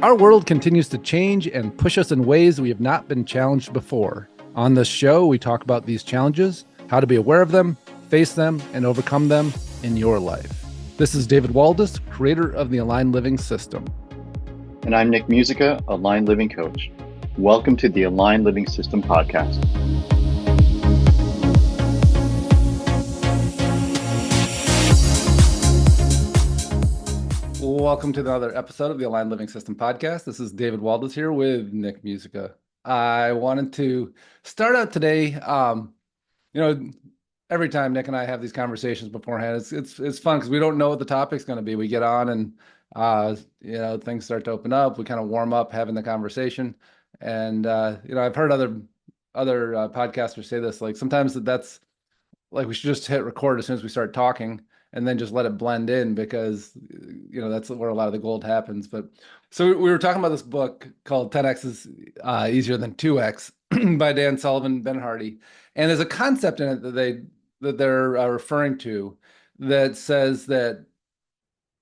Our world continues to change and push us in ways we have not been challenged before. On this show, we talk about these challenges, how to be aware of them, face them, and overcome them in your life. This is David Waldas, creator of the Aligned Living System. And I'm Nick Musica, Aligned Living Coach. Welcome to the Aligned Living System podcast. Welcome to another episode of the Aligned Living System podcast. This is David Waldas here with Nick Musica. I wanted to start out today. Every time Nick and I have these conversations beforehand, it's fun because we don't know what the topic's going to be. We get on and things start to open up. We kind of warm up having the conversation, and I've heard other podcasters say this. Like sometimes that's like we should just hit record as soon as we start talking and then just let it blend in because, that's where a lot of the gold happens. But so we were talking about this book called 10X is Easier Than 2X by Dan Sullivan, Ben Hardy. And there's a concept in it that they're referring to that says that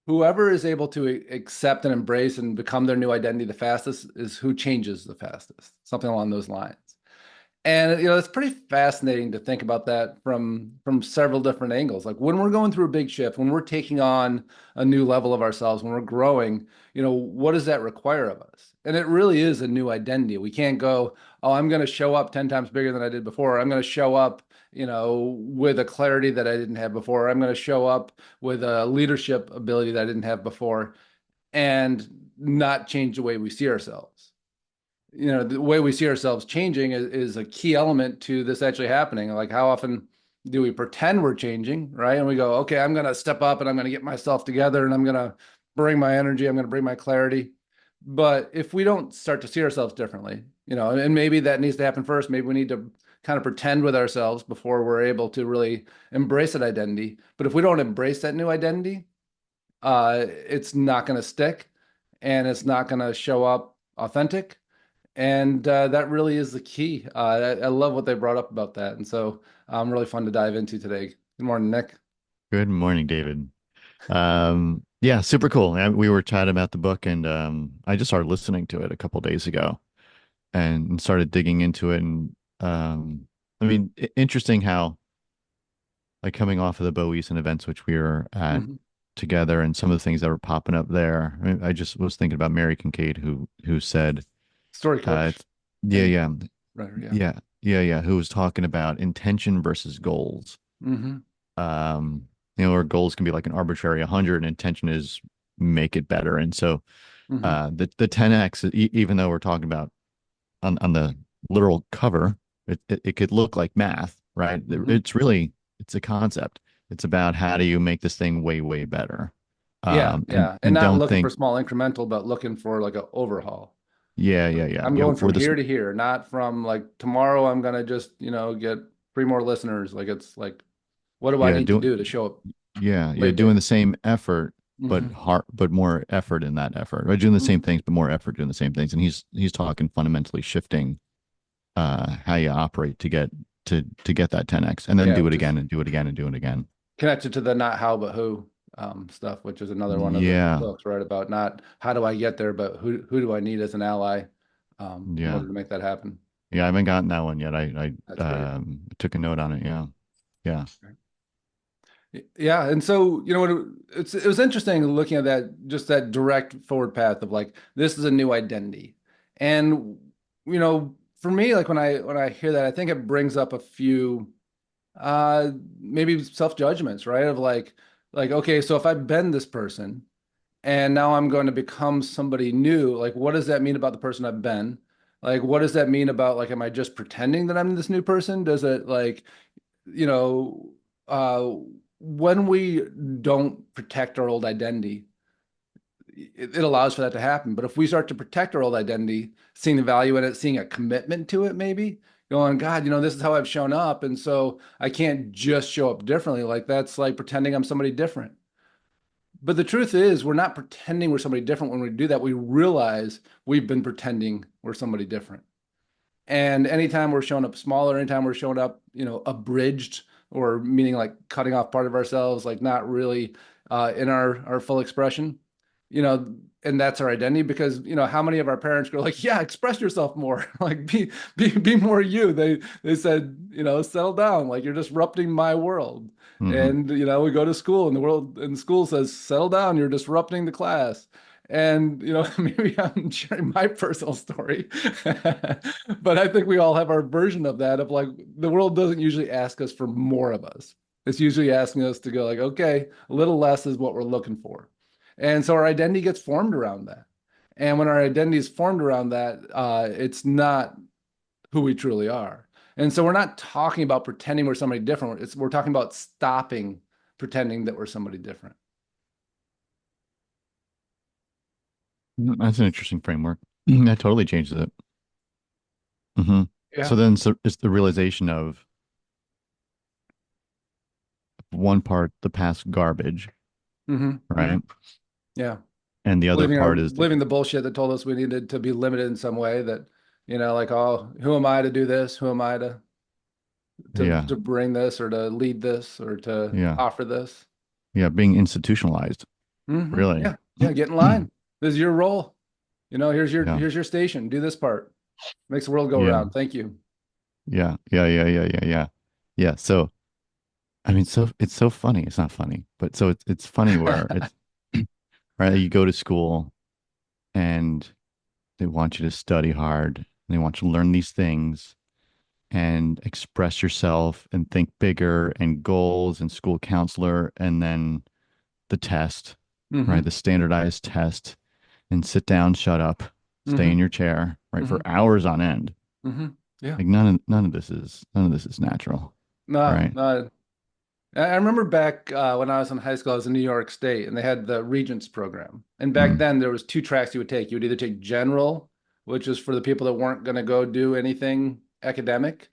whoever is able to accept and embrace and become their new identity the fastest is who changes the fastest, something along those lines. And it's pretty fascinating to think about that from several different angles. Like when we're going through a big shift, when we're taking on a new level of ourselves, when we're growing, what does that require of us? And it really is a new identity. We can't go, oh, I'm going to show up 10 times bigger than I did before. I'm going to show up, with a clarity that I didn't have before. I'm going to show up with a leadership ability that I didn't have before and not change the way we see ourselves. The way we see ourselves changing is a key element to this actually happening. Like how often do we pretend we're changing, right? And we go, okay, I'm going to step up and I'm going to get myself together and I'm going to bring my energy. I'm going to bring my clarity. But if we don't start to see ourselves differently, and maybe that needs to happen first. Maybe we need to kind of pretend with ourselves before we're able to really embrace that identity. But if we don't embrace that new identity, it's not going to stick and it's not going to show up authentic. And that really is the key. I love what they brought up about that. And so really fun to dive into today. Good morning, Nick. Good morning, David. Yeah, super cool. We were chatting about the book and I just started listening to it a couple days ago and started digging into it. And interesting how like coming off of the Bow Eason events, which we were at together and some of the things that were popping up there. I just was thinking about Mary Kincaid who said, story coach. Yeah. Right, Yeah. Who was talking about intention versus goals. Or goals can be like an arbitrary 100 and intention is make it better. And so the 10X, even though we're talking about on the literal cover, it could look like math, right? It's a concept. It's about how do you make this thing way, way better. And not looking for small incremental, but looking for like an overhaul. Yeah. I'm going from here to here, not from like tomorrow I'm going to just, get 3 more listeners. Like it's like, what do I need to do to show up? Yeah. You're doing the same effort, but more effort in that effort, right? Doing the same things, but more effort doing the same things. And he's talking fundamentally shifting how you operate to get that 10X and then do it again and do it again and do it again. Connected to the not how, but who stuff, which is another one of the books, right? About not how do I get there, but who do I need as an ally in order to make that happen? Yeah, I haven't gotten that one yet. I took a note on it. Yeah. Yeah. And so, it was interesting looking at that, just that direct forward path of like, this is a new identity. And, for me, like when I hear that, I think it brings up a few maybe self-judgments, right? Of like, okay, so if I've been this person and now I'm going to become somebody new, like, what does that mean about the person I've been? Like, what does that mean about, like, am I just pretending that I'm this new person? Does it like, when we don't protect our old identity, it allows for that to happen. But if we start to protect our old identity, seeing the value in it, seeing a commitment to it, maybe going, God, this is how I've shown up. And so I can't just show up differently. Like that's like pretending I'm somebody different. But the truth is we're not pretending we're somebody different. When we do that, we realize we've been pretending we're somebody different. And anytime we're showing up smaller, anytime we're showing up, abridged, or meaning like cutting off part of ourselves, like not really in our full expression, you know, and that's our identity because, you know, how many of our parents go like, yeah, express yourself more, like be more you. They said, you know, settle down, like you're disrupting my world. Hmm. And, you know, we go to school and the world and school says, settle down, you're disrupting the class. And, you know, maybe I'm sharing my personal story, but I think we all have our version of that of like the world doesn't usually ask us for more of us. It's usually asking us to go like, okay, a little less is what we're looking for. And so our identity gets formed around that. And when our identity is formed around that, it's not who we truly are. And so we're not talking about pretending we're somebody different. We're talking about stopping pretending that we're somebody different. That's an interesting framework. That totally changes it. Hmm. Yeah. So it's the realization of one part, the past garbage, Hmm. Hmm. right? Yeah. And the other part is the, Believing the bullshit that told us we needed to be limited in some way that, you know, like, oh, who am I to do this? Who am I yeah, to bring this or to lead this or to yeah, offer this? yeah, being institutionalized, really. Yeah. Yeah. Get in line. This is your role. You know, Yeah, here's your station. Do this part. Makes the world go yeah, around. Thank you. yeah. Yeah. So, I mean, so it's so funny. It's not funny, but so it's funny where it's right. You go to school and they want you to study hard. And they want you to learn these things and express yourself and think bigger and goals and school counselor and then the test, right? Hmm. The standardized test and sit down, shut up, stay Hmm. in your chair, right? For Hmm. hours on end. Hmm. Yeah. Like none of this is natural, No, right? no. I remember back when I was in high school, I was in New York State, and they had the Regents program. And back Mm, then, there was two tracks you would take. You would either take general, which is for the people that weren't going to go do anything academic,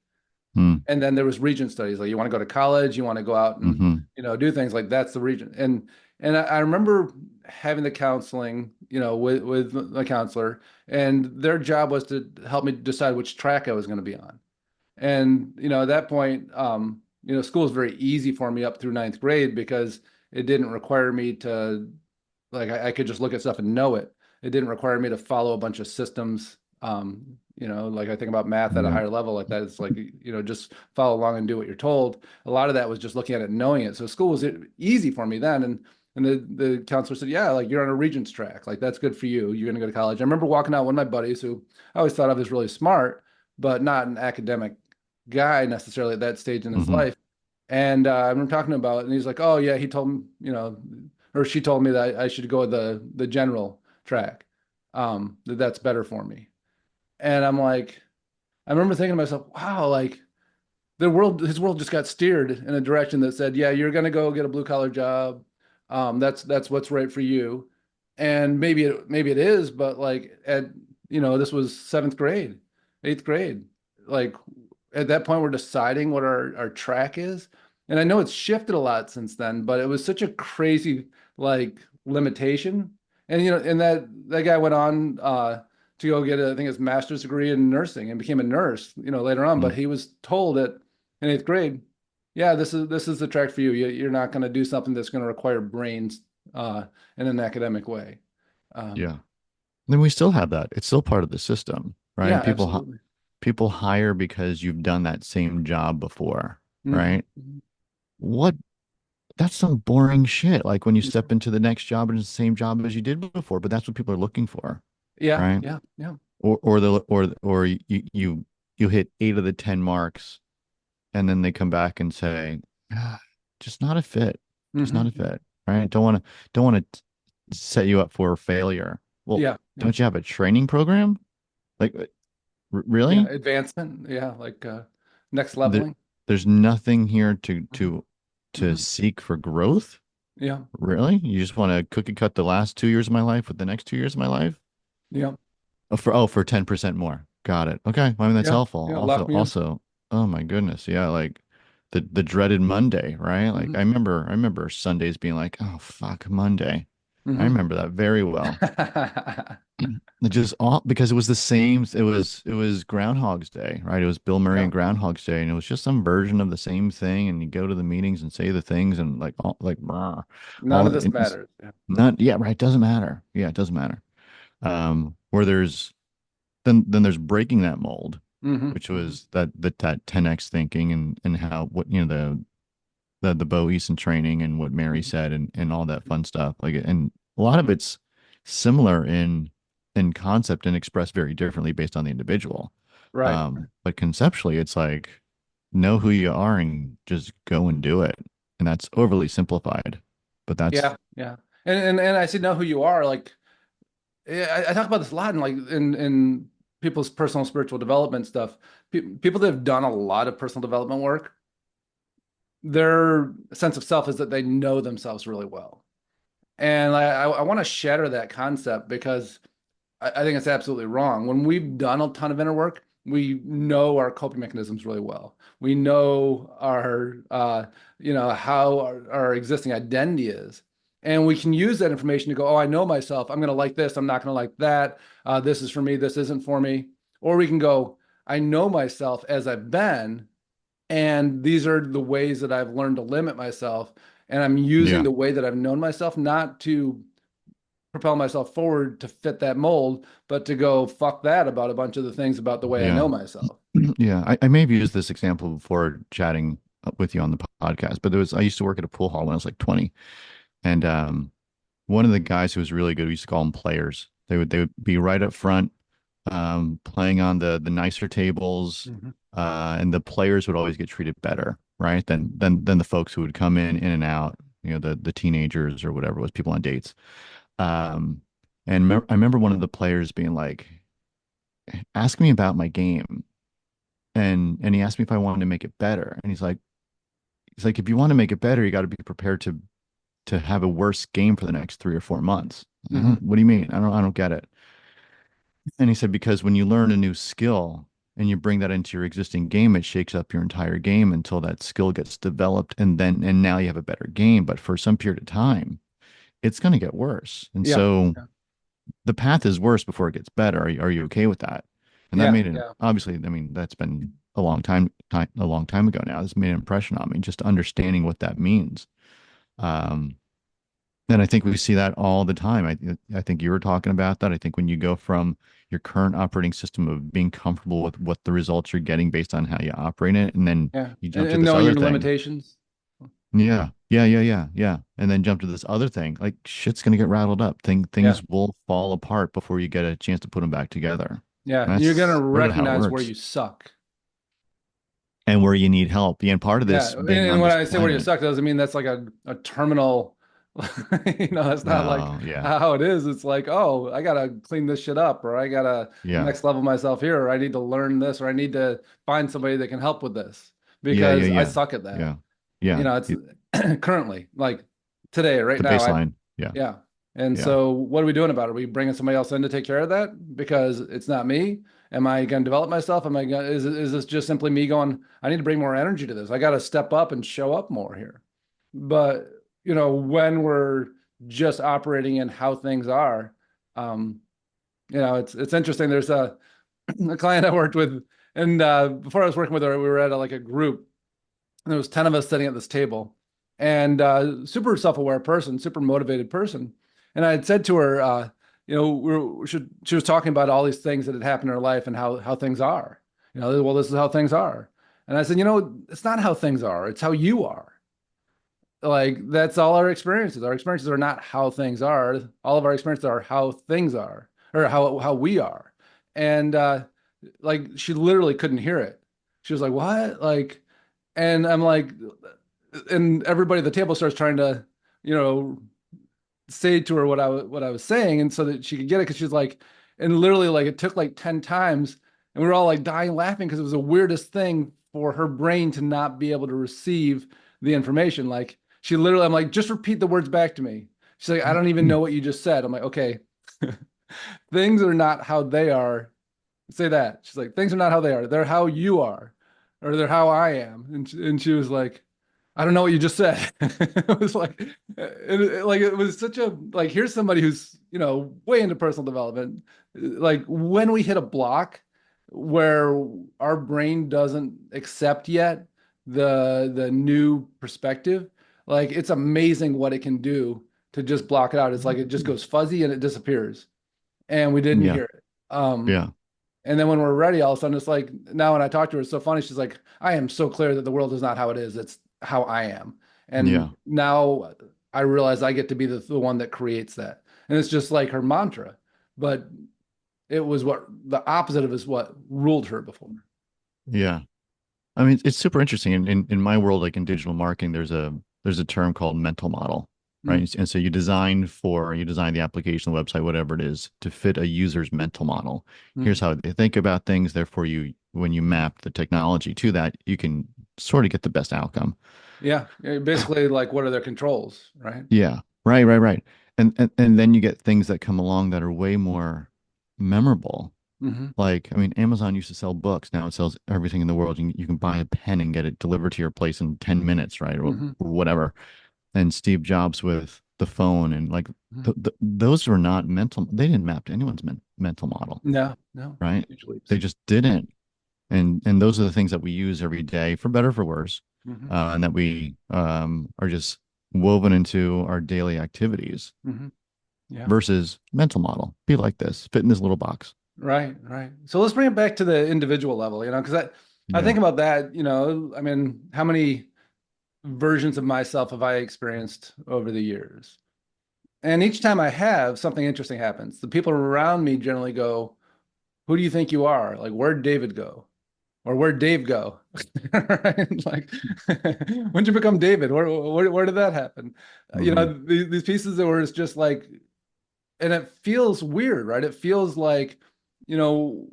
mm, and then there was Regent studies. Like you want to go to college, you want to go out and mm-hmm, do things like that's the Regent. And I remember having the counseling, with the counselor, and their job was to help me decide which track I was going to be on. And, at that point, school was very easy for me up through ninth grade because it didn't require me to, like, I could just look at stuff and know it. It didn't require me to follow a bunch of systems. Like I think about math at a yeah, higher level like that. It's like, just follow along and do what you're told. A lot of that was just looking at it and knowing it. So school was easy for me then. And the counselor said, yeah, like you're on a regents track. Like that's good for you. You're going to go to college. I remember walking out with one of my buddies who I always thought of as really smart, but not an academic guy necessarily at that stage in his mm-hmm, life. And I remember talking about it, and he's like, "Oh yeah," he told me, or she told me that I should go with the general track. That's better for me. And I'm like, I remember thinking to myself, "Wow, like his world just got steered in a direction that said, yeah, you're gonna go get a blue collar job. That's what's right for you." And maybe it is, but like this was seventh grade, eighth grade. Like at that point, we're deciding what our track is. And I know it's shifted a lot since then, but it was such a crazy like limitation. And and that guy went on to go get I think his master's degree in nursing and became a nurse, later on. But mm, he was told that in eighth grade, yeah, this is the track for you. You're not going to do something that's going to require brains in an academic way. Um, yeah. Then we still have that. It's still part of the system, yeah, right? absolutely. People hire because you've done that same job before, Hmm. right? What That's some boring shit. Like when you step into the next job and it's the same job as you did before, but that's what people are looking for, Yeah, right? yeah, yeah, Or you hit 8 of the 10 marks and then they come back and say, ah, just not a fit, just not a hmm fit, right? Don't want to set you up for failure. Well, yeah, yeah, don't you have a training program? Like, yeah. really? Advancement, yeah, like next There, leveling. there's nothing here Hmm. to Hmm. seek for growth. Yeah, Really? You just want to cookie cut the last 2 years of my life with the next 2 years of my life? yeah, For 10% more. Got it. Okay. Well, I mean, that's yeah, helpful. yeah. Lock me in. Oh my goodness. Yeah, like the dreaded Monday, right? Like Hmm. I remember Sundays being like, oh fuck, Monday. I remember that very well. It just all because it was the same. It was Groundhog's Day, right? It was Bill Murray Yeah. and Groundhog's Day, and it was just some version of the same thing. And you go to the meetings and say the things, and like like None all of this it's matters. Yeah. not yeah right. It doesn't matter. Yeah, it doesn't matter. Where there's then there's breaking that mold, Hmm. which was that 10x thinking and how what the Bo Eason training and what Mary Hmm. said and all that fun stuff. Like, and a lot of it's similar in concept and expressed very differently based on the individual. Right. But conceptually, it's like know who you are and just go and do it. And that's overly simplified, but that's Yeah. Yeah. And I see know who you are. Like, yeah, I talk about this a lot in like in people's personal spiritual development stuff. People that have done a lot of personal development work, their sense of self is that they know themselves really well. And I want to shatter that concept because I think it's absolutely wrong. When we've done a ton of inner work, we know our coping mechanisms really well. We know how our existing identity is. And we can use that information to go, oh, I know myself. I'm going to like this. I'm not going to like that. This is for me. This isn't for me. Or we can go, I know myself as I've been, and these are the ways that I've learned to limit myself. And I'm using yeah, the way that I've known myself not to propel myself forward to fit that mold, but to go fuck that about a bunch of the things about the way I know yeah, myself. yeah. I may have used this example before chatting with you on the podcast, but I used to work at a pool hall when I was like 20. And one of the guys who was really good, we used to call them players. They would be right up front, playing on the nicer tables, Mhm. and the players would always get treated better, right? Than the folks who would come in and out, the teenagers or whatever it was, people on dates. Um, and I remember one of the players being like, "Ask me about my game," and he asked me if I wanted to make it better, and he's like, if you want to make it better, you got to be prepared to have a worse game for the next 3 or 4 months. Mhm. What do you mean? I don't get it. And he said, because when you learn a new skill and you bring that into your existing game, it shakes up your entire game until that skill gets developed and now you have a better game. But for some period of time, it's going to get worse. And Yeah. so Yeah. the path is worse before it gets better. Are you okay with that? And that Yeah. made an Yeah. obviously, I mean, that's been a long time ago now. This made an impression on me, just understanding what that means. Um, And I think we see that all the time. I think you were talking about that. I think when you go from your current operating system of being comfortable with what the results you're getting based on how you operate it, and then Yeah. you And, jump to and this knowing other your thing. limitations. Yeah, yeah, yeah, yeah, yeah. And then jump to this other thing. Like shit's gonna get rattled up. Yeah. Things will fall apart before you get a chance to put them back together. Yeah. And You're going to that's sort of how it recognize where works. you suck. And where you need help. Yeah, and part of Yeah. this being And on when this I say where you planet. suck, doesn't mean that's like a terminal, that's not like No, yeah, how it is. It's like, oh, I got to clean this shit up, or I got to yeah, next level myself here, or I need to learn this, or I need to find somebody that can help with this yeah, yeah, because I yeah, suck at that. yeah, yeah. It's currently like today, right The now, baseline. Yeah, yeah. And yeah. so what are we doing about it? Are we bringing somebody else in to take care of that because it's not me? Am I going to develop myself? Is this just simply me going, I need to bring more energy to this. I got to step up and show up more here. But, when we're just operating in how things are, um, it's interesting. There's a client I worked with, and before I was working with her, we were at like a group, and there was 10 of us sitting at this table, and super self-aware person, super motivated person. And I had said to her, she was talking about all these things that had happened in her life and how things are. Well, this is how things are. And I said, it's not how things are, it's how you are. Like that's all our experiences. Our experiences are not how things are. All of our experiences are how things are, or how we are. And like she literally couldn't hear it. She was like, "What?" Like, and I'm like, and everybody at the table starts trying to, you know, say to her what I was saying, and so that she could get it, because she's like, and literally like it took like 10 times, and we were all like dying laughing because it was the weirdest thing for her brain to not be able to receive the information. Like she literally, I'm like, just repeat the words back to me. She's like, I don't even know what you just said. I'm like, okay, things are not how they are. Say that. She's like, things are not how they are. They're how you are, or they're how I am. And she was like, I don't know what you just said. It was like, like it was such a like. Here's somebody who's way into personal development. Like when we hit a block where our brain doesn't accept yet the new perspective, like it's amazing what it can do to just block it out. It's like it just goes fuzzy and it disappears, and we didn't Yeah. hear it. Yeah. And then when we're ready, all of a sudden it's like now when I talk to her, it's so funny. She's like, I am so clear that the world is not how it is. It's how I am. And Yeah. now I realize I get to be the one that creates that. And it's just like her mantra. But it was what the opposite of is what ruled her before. Yeah. I mean, it's super interesting. In my world, like in digital marketing, there's a term called mental model, right? Mm, And so you design the application, the website, whatever it is, to fit a user's mental model. Here's mm. how they think about things. Therefore, when you map the technology to that, you can sort of get the best outcome. Yeah. Basically, like what are their controls, right? Yeah. Right, right, right. And then you get things that come along that are way more memorable. Hmm. Like, I mean, Amazon used to sell books. Now it sells everything in the world. You can buy a pen and get it delivered to your place in 10 minutes, right? Hmm. Or whatever. And Steve Jobs with the phone and like Hmm. those were not mental. They didn't map to anyone's mental model, No, no, right? huge They leaps. just didn't. And those are the things that we use every day for better or for worse, Hmm. and that we are just woven into our daily activities Hmm. Yeah. versus mental model. Be like this, fit in this little box. Right, right. So let's bring it back to the individual level, because I Yeah. think about that, I mean, how many versions of myself have I experienced over the years? And each time I have, something interesting happens. The people around me generally go, who do you think you are? Like, where'd David go? Or where'd Dave go? Right? Like, when did you become David? Where did that happen? Hmm. These pieces that were just like, and it feels weird, right? It feels like, you know,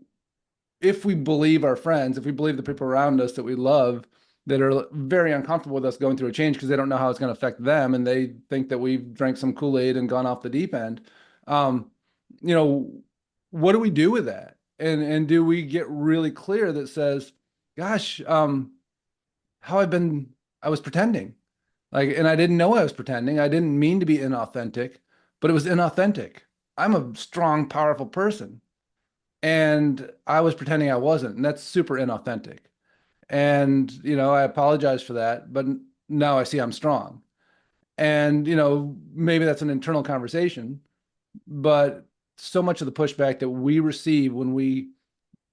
if we believe our friends, if we believe the people around us that we love that are very uncomfortable with us going through a change because they don't know how it's going to affect them and they think that we've drank some Kool-Aid and gone off the deep end, um, you know, what do we do with that? And do we get really clear that says, gosh, how I was pretending. Like, and I didn't know I was pretending. I didn't mean to be inauthentic, but it was inauthentic. I'm a strong, powerful person and I was pretending I wasn't, and that's super inauthentic. And I apologize for that, but now I see I'm strong. And maybe that's an internal conversation, but so much of the pushback that we receive when we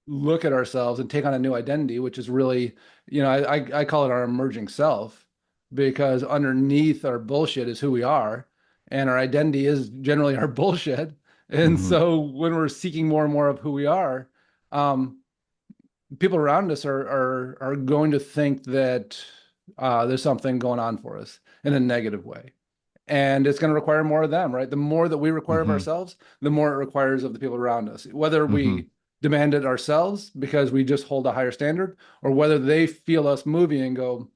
look at ourselves and take on a new identity, which is really, I call it our emerging self, because underneath our bullshit is who we are, and our identity is generally our bullshit. And Hmm. so when we're seeking more and more of who we are, um, people around us are going to think that there's something going on for us in a negative way. And it's going to require more of them, right? The more that we require of Hmm. ourselves, the more it requires of the people around us, whether Hmm. we demand it ourselves because we just hold a higher standard, or whether they feel us moving and go,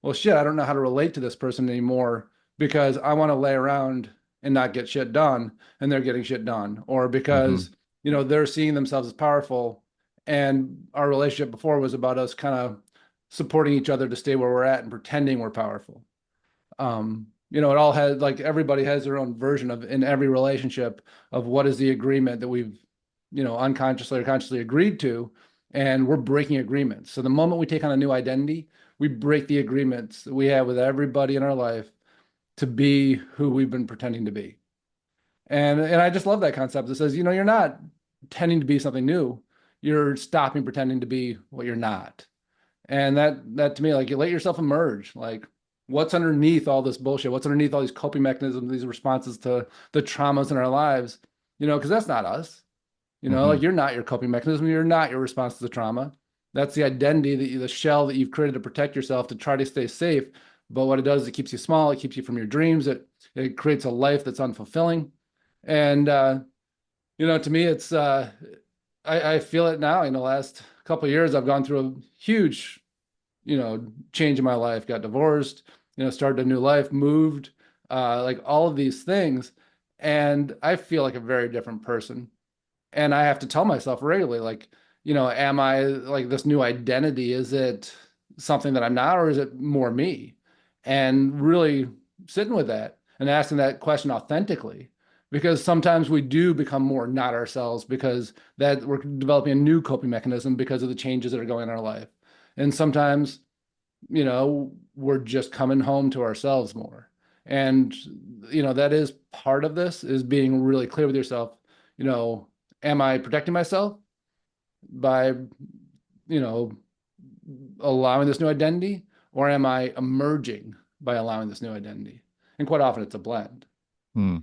well, shit, I don't know how to relate to this person anymore because I want to lay around and not get shit done and they're getting shit done, or Hmm. because, they're seeing themselves as powerful and our relationship before was about us kind of supporting each other to stay where we're at and pretending we're powerful. It all has like everybody has their own version of in every relationship of what is the agreement that we've, unconsciously or consciously agreed to, and we're breaking agreements. So the moment we take on a new identity, we break the agreements that we have with everybody in our life to be who we've been pretending to be. And I just love that concept that says, you're not pretending to be something new. You're stopping pretending to be what you're not. And that to me, like you let yourself emerge. Like what's underneath all this bullshit? What's underneath all these coping mechanisms, these responses to the traumas in our lives? Because that's not us. Like Hmm. you're not your coping mechanism. You're not your response to the trauma. That's the identity the shell that you've created to protect yourself to try to stay safe. But what it does, it keeps you small. It keeps you from your dreams. It creates a life that's unfulfilling. And to me, it's I feel it now. In the last couple of years, I've gone through a huge change in my life, got divorced, started a new life, moved, like all of these things. And I feel like a very different person. And I have to tell myself regularly, like, am I like this new identity? Is it something that I'm not, or is it more me? and really sitting with that and asking that question authentically. Because sometimes we do become more not ourselves because that we're developing a new coping mechanism because of the changes that are going on in our life. And sometimes, we're just coming home to ourselves more. And, that is part of this, is being really clear with yourself. Am I protecting myself by, you know, allowing this new identity, or am I emerging by allowing this new identity? And quite often it's a blend. Hmm.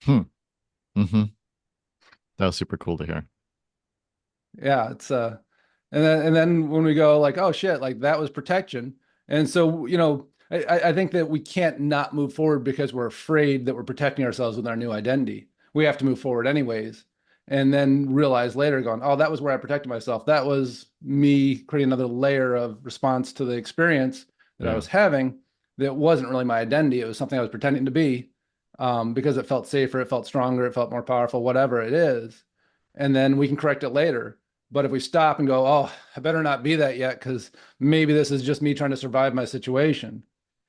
Hmm. Mm-hmm. That was super cool to hear. Yeah, it's and then when we go like, oh shit, like that was protection. And so, I think that we can't not move forward because we're afraid that we're protecting ourselves with our new identity. We have to move forward anyways. And then realize later going, oh, that was where I protected myself. That was me creating another layer of response to the experience that I Yeah. was having that wasn't really my identity. It was something I was pretending to be, because it felt safer, it felt stronger, it felt more powerful, whatever it is. And then we can correct it later. But if we stop and go, oh, I better not be that yet, because maybe this is just me trying to survive my situation.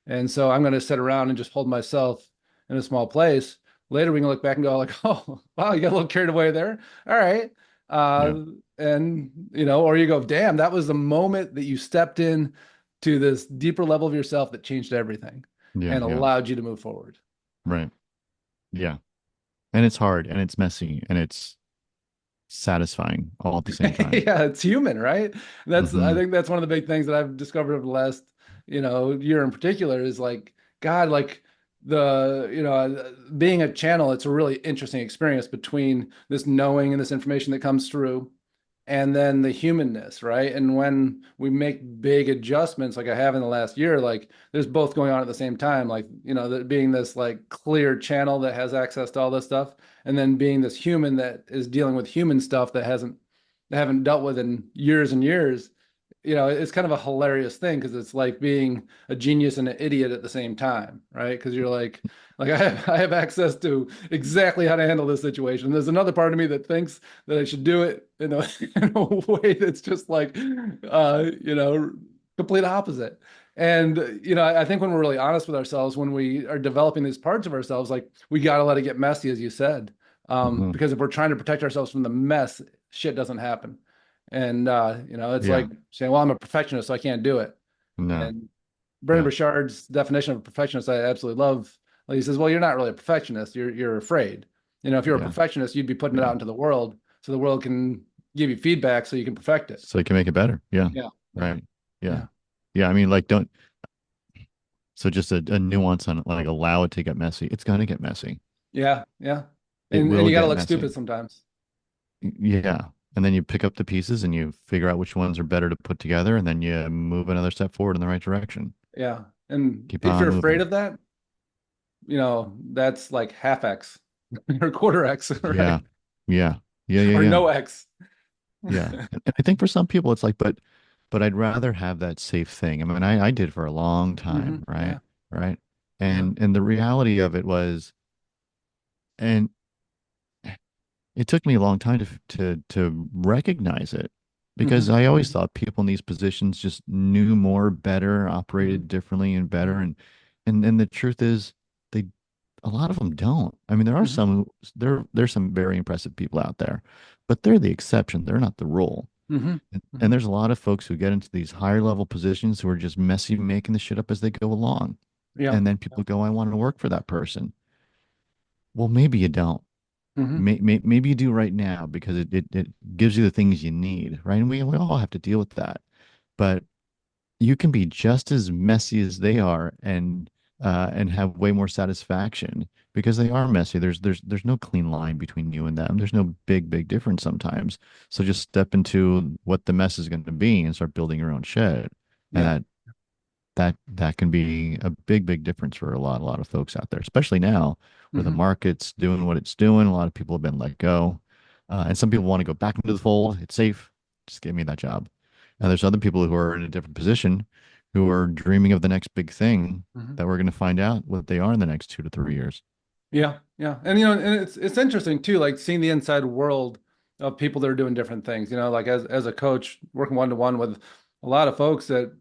And so I'm going to sit around and just hold myself in a small place. Later, we can look back and go like, oh, wow, you got a little carried away there. All right. Yeah. And, or you go, damn, that was the moment that you stepped in to this deeper level of yourself that changed everything Yeah. and Yeah. allowed you to move forward. Right. Yeah. And it's hard and it's messy and it's satisfying all at the same time. Yeah, it's human, right? I Mm-hmm. think that's one of the big things that I've discovered over the last, year in particular is like, God, like being a channel, it's a really interesting experience between this knowing and this information that comes through and then the humanness, right? And when we make big adjustments, like I have in the last year, like there's both going on at the same time, like, that being this like clear channel that has access to all this stuff, and then being this human that is dealing with human stuff that haven't dealt with in years and years. It's kind of a hilarious thing because it's like being a genius and an idiot at the same time, right? Because you're like I have access to exactly how to handle this situation. There's another part of me that thinks that I should do it in a way that's just like, complete opposite. And, I think when we're really honest with ourselves, when we are developing these parts of ourselves, like we got to let it get messy, as you said. Mm-hmm. Because if we're trying to protect ourselves from the mess, shit doesn't happen. And, it's Yeah. like saying, well, I'm a perfectionist, so I can't do it. No. And Brendon Yeah. Burchard's definition of a perfectionist, I absolutely love. Like he says, well, you're not really a perfectionist. You're afraid. If you're a Yeah. perfectionist, you'd be putting it Yeah. out into the world so the world can give you feedback so you can perfect it. So you can make it better. Yeah. Yeah. Yeah. Right. Yeah. Yeah. Yeah. I mean, like, don't, so just a nuance on it, like allow it to get messy. It's going to get messy. Yeah. Yeah. It And will you got to get look messy. stupid sometimes. Yeah. And then you pick up the pieces and you figure out which ones are better to put together. And then you move another step forward in the right direction. Yeah. And Keep if on you're afraid moving. of that, that's like half X or quarter X, Yeah. right? Yeah. Yeah. Yeah. Or Yeah. no X. Yeah. And I think for some people it's like, but I'd rather have that safe thing. I mean, I did for a long time, right? Yeah. Right. Yeah. And the reality of it was, and it took me a long time to recognize it because Hmm. I always thought people in these positions just knew more, better, Hmm. operated differently and better. And the truth is they a lot of them don't. I mean, there are Hmm. some there's some very impressive people out there, but they're the exception. They're not the rule. Hmm. And Hmm. there's a lot of folks who get into these higher level positions who are just messy, making the shit up as they go along. Yeah. And then people go, I want to work for that person. Well, maybe you don't. Hmm. Maybe you do right now because it gives you the things you need, right? And we all have to deal with that. But you can be just as messy as they are and have way more satisfaction because they are messy. There's no clean line between you and them. There's no big difference sometimes. So just step into what the mess is going to be and start building your own shed. And Yeah. that can be a big difference for a lot of folks out there, especially now where the Hmm. market's doing what it's doing. A lot of people have been let go, and some people want to go back into the fold. It's safe. Just give me that job. And there's other people who are in a different position, who are dreaming of the next big thing Hmm. that we're going to find out what they are in the next 2 to 3 years. Yeah. Yeah. And and it's interesting too, like seeing the inside world of people that are doing different things. Like as a coach, working one to one with a lot of folks that,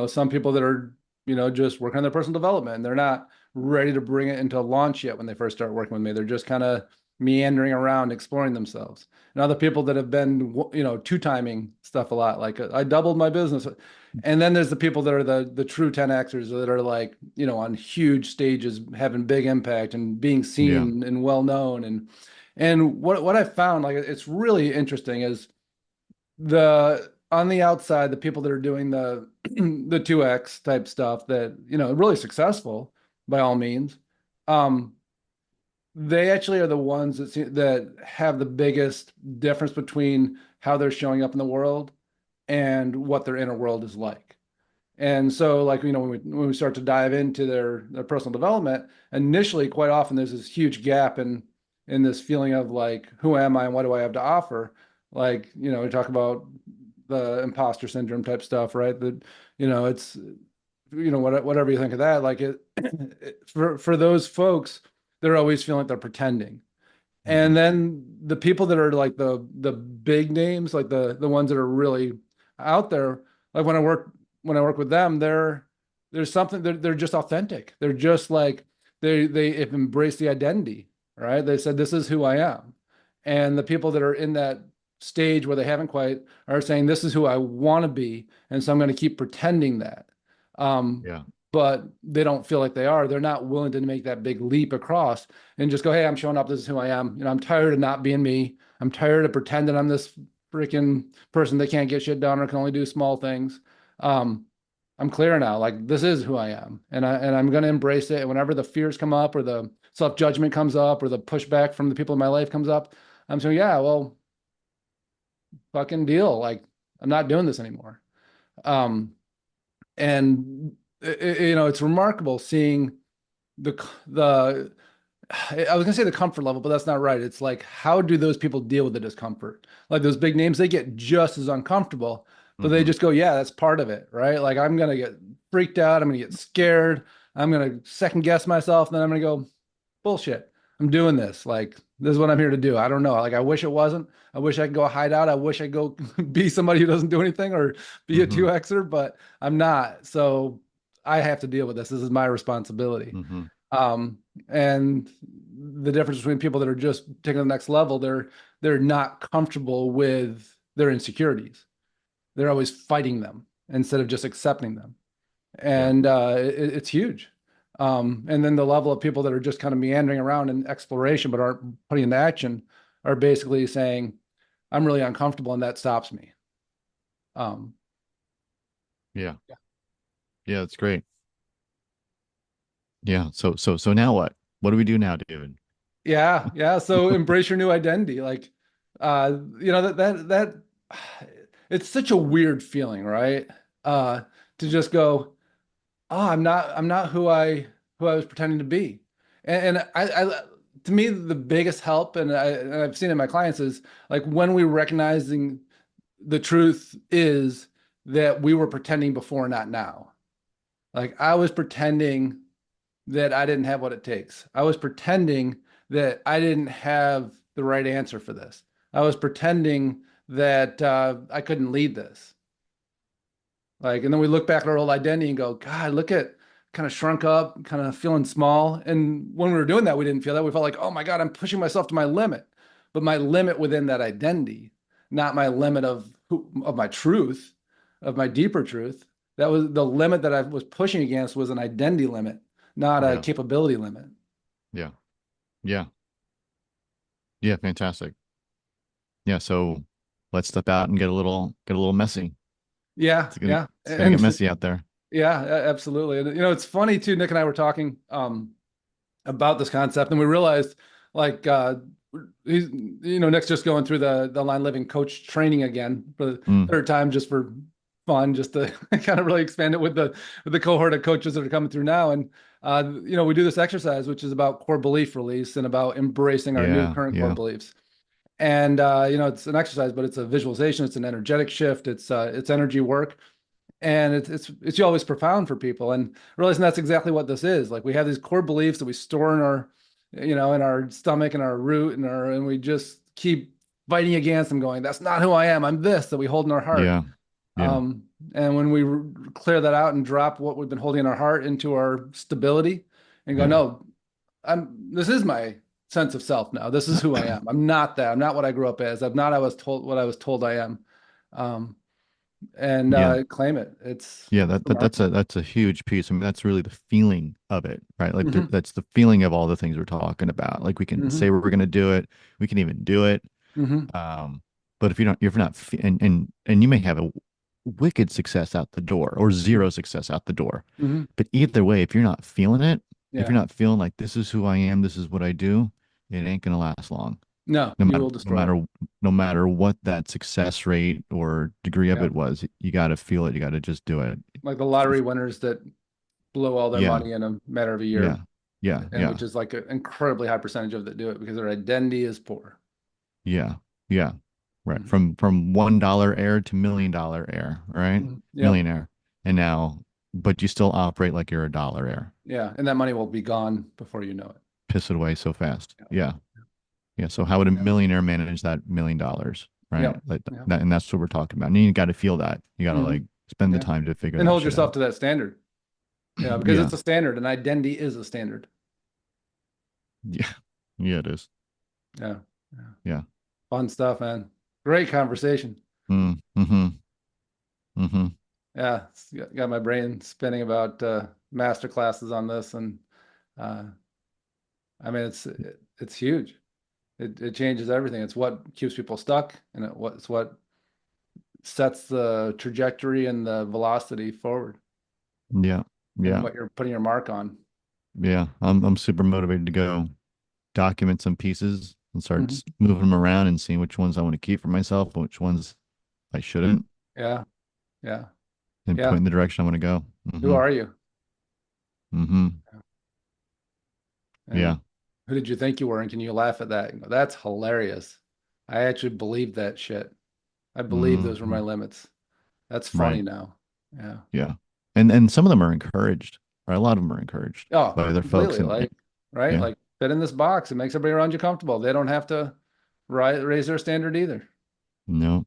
some people that are just working on their personal development. And they're not ready to bring it into launch yet when they first start working with me. They're just kind of meandering around, exploring themselves. And other people that have been, two-timing stuff a lot, like I doubled my business. And then there's the people that are the true 10Xers that are like, on huge stages, having big impact and being Yeah. seen and well known. And what I found, like, it's really interesting is on the outside, the people that are doing the the 2X type stuff that, really successful by all means, um, they actually are the ones that have the biggest difference between how they're showing up in the world and what their inner world is like. And so, like, when we start to dive into their personal development, initially, quite often there's this huge gap in this feeling of like, who am I and what do I have to offer? Like, we talk about the imposter syndrome type stuff, right? That, it's, whatever you think of that, like for those folks, they're always feeling like they're pretending. Hmm. And then the people that are like the big names, like the ones that are really out there, like when I work with them, there's something they're just authentic. They're just like they have embraced the identity, right? They said this is who I am. And the people that are in that stage where they haven't quite are saying this is who I want to be, and so I'm going to keep pretending that. Um, Yeah. but they don't feel like they are. They're not willing to make that big leap across and just go, hey, I'm showing up. This is who I am. I'm tired of not being me. I'm tired of pretending I'm this freaking person that can't get shit done or can only do small things. Um, I'm clear now. Like, this is who I am, and I'm going to embrace it. And whenever the fears come up, or the self judgment comes up, or the pushback from the people in my life comes up, I'm saying, yeah, well, fucking deal. Like, I'm not doing this anymore. Um, and it's remarkable seeing the I was gonna say the comfort level, but that's not right. It's like, how do those people deal with the discomfort? Like those big names, they get just as uncomfortable, but they Hmm. just go, yeah, that's part of it, right? Like, I'm gonna get freaked out, I'm gonna get scared, I'm gonna second guess myself, and then I'm gonna go, bullshit. I'm doing this. Like, this is what I'm here to do. I don't know. Like, I wish it wasn't. I wish I could go hide out. I wish I could go be somebody who doesn't do anything or be a Hmm. 2Xer, but I'm not. So I have to deal with this. This is my responsibility. Hmm. Um, and the difference between people that are just taking the next level, they're not comfortable with their insecurities. They're always fighting them instead of just accepting them. Yeah. And it's huge. And then the level of people that are just kind of meandering around in exploration but aren't putting into action are basically saying, I'm really uncomfortable and that stops me. Um, Yeah. Yeah. That's great. Yeah. So now what? What do we do now, David? yeah, yeah. So embrace your new identity. Like, that it's such a weird feeling, right? Uh, to just go, oh, I'm not who I was pretending to be. And to me, the biggest help, and I've seen it in my clients, is like when we recognizing the truth is that we were pretending before, not now. Like, I was pretending that I didn't have what it takes. I was pretending that I didn't have the right answer for this. I was pretending that I couldn't lead this. Like, and then we look back at our old identity and go, God, look at kind of shrunk up, kind of feeling small. And when we were doing that, we didn't feel that. We felt like, oh my God, I'm pushing myself to my limit. But my limit within that identity, not my limit of my truth, of my deeper truth. That was the limit that I was pushing against, was an identity limit, not a Yeah. capability limit. Yeah. Yeah. Yeah. Fantastic. Yeah. So let's step out and get a little messy. Yeah, It's gonna yeah. it's gonna get And messy out there. yeah, absolutely. And it's funny too, Nick and I were talking about this concept, and we realized, like, he's Nick's just going through the line living coach training again for the Mm. third time, just for fun, just to kind of really expand it with the cohort of coaches that are coming through now. And we do this exercise, which is about core belief release and about embracing our new Yeah. current core Yeah. beliefs. And it's an exercise, but it's a visualization, it's an energetic shift, it's energy work, and it's always profound for people, and realizing that's exactly what this is. Like, we have these core beliefs that we store in our in our stomach and our root and we just keep fighting against them, going, that's not who I am, I'm this, that we hold in our heart. Yeah. Yeah. And when we clear that out and drop what we've been holding in our heart into our stability and go, Yeah. no, this is my sense of self now. This is who I am. I'm not that. I'm not what I grew up as. I'm not what I was told I am. Um, and Yeah. claim it. It's Yeah, remarkable. that's a huge piece. I mean, that's really the feeling of it, right? Like Hmm. that's the feeling of all the things we're talking about. Like we can Hmm. say we're going to do it, we can even do it. Hmm. Um, but if you're not, and you may have a wicked success out the door or zero success out the door. Hmm. But either way, if you're not feeling it, if Yeah. you're not feeling like this is who I am, this is what I do, it ain't gonna last long. No, No you matter, will no destroy it. matter, no matter what that success rate or degree of Yeah. it was, you got to feel it. You got to just do it. Like the lottery winners that blow all their Yeah, money in a matter of a yeah, year, yeah, and yeah, which is like an incredibly high percentage of that do it because their identity is poor. yeah, yeah. Right. Mhm. From $1 heir to $1 million heir, right? Mhm. Yep. Millionaire. And now, but you still operate like you're a dollar heir. Yeah. And that money will be gone before you know it. Piss it away so fast. Yeah. Yeah. Yeah. So how would a Yeah. millionaire manage that $1 million? Right. Yep. Like Yeah. that, and that's what we're talking about. And you got to feel that. You got to Hmm. like spend the Yeah. time to figure And that hold shit yourself out. to that standard. Yeah. Because Yeah. it's a standard and identity is a standard. Yeah. Yeah, it is. Yeah. Yeah. Yeah. Fun stuff, man. Great conversation. Mm-hmm. Mm-hmm. Yeah. Got my brain spinning about master classes on this. And uh, I mean, it's huge. It changes everything. It's what keeps people stuck, and it's what sets the trajectory and the velocity forward, Yeah. and Yeah. what you're putting your mark on. Yeah. I'm super motivated to go document some pieces and start Hmm. moving them around and seeing which ones I want to keep for myself and which ones I shouldn't, Yeah, yeah, and yeah. point in the direction I want to go. Who Mm-hmm. are you? Mm-hmm. And Yeah. who did you think you were? And can you laugh at that? You go, that's hilarious. I actually believed that shit. I believe those were Mm-hmm. my limits. That's funny Right. now. Yeah. Yeah. And some of them are encouraged, right? A lot of them are encouraged Oh, by other folks. completely. And Like, right? yeah, Like, fit in this box. It makes everybody around you comfortable. They don't have to raise their standard either. no,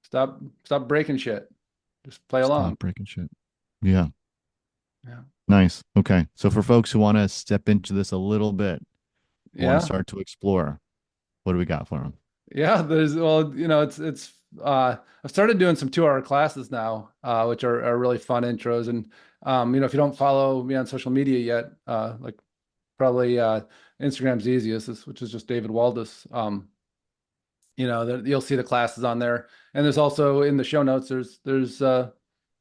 Stop breaking shit. Just play along. stop breaking shit. Yeah. Yeah. Nice. Okay. So for folks who want to step into this a little bit, who want to Yeah. start to explore, what do we got for them? Yeah. Well, I've started doing some 2 hour classes now, which are really fun intros. And, if you don't follow me on social media yet, like probably, Instagram's easiest, which is just David Waldas. You'll see the classes on there. And there's also in the show notes, there's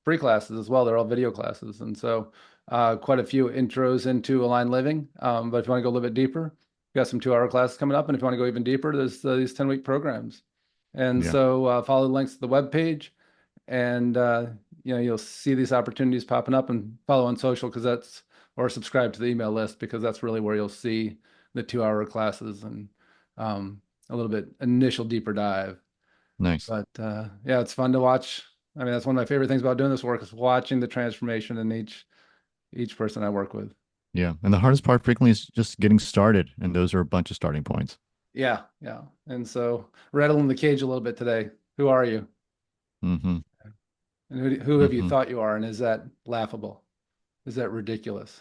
free classes as well. They're all video classes. And so quite a few intros into aligned living. But if you want to go a little bit deeper, we got some 2 hour classes coming up. And if you want to go even deeper, there's these 10-week programs. And Yeah. so follow the links to the webpage, and you'll see these opportunities popping up, and follow on social or subscribe to the email list, because that's really where you'll see the 2 hour classes and a little bit initial deeper dive. Nice. But yeah, it's fun to watch. I mean, that's one of my favorite things about doing this work, is watching the transformation in each person I work with. Yeah. And the hardest part frequently is just getting started. And those are a bunch of starting points. Yeah, yeah. And so rattling the cage a little bit today. Who are you? Mm-hmm. And who have you Mm-hmm. thought you are? And is that laughable? Is that ridiculous?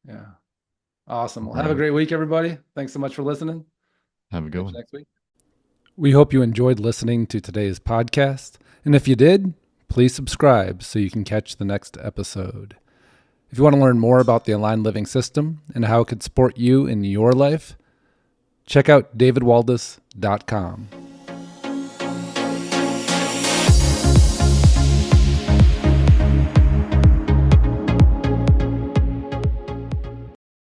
Yeah. Awesome. Well, have a Right. great week, everybody. Thanks so much for listening. Have a good Catch you one. next week. We hope you enjoyed listening to today's podcast. And if you did, please subscribe so you can catch the next episode. If you want to learn more about the Aligned Living System and how it could support you in your life, check out davidwaldas.com.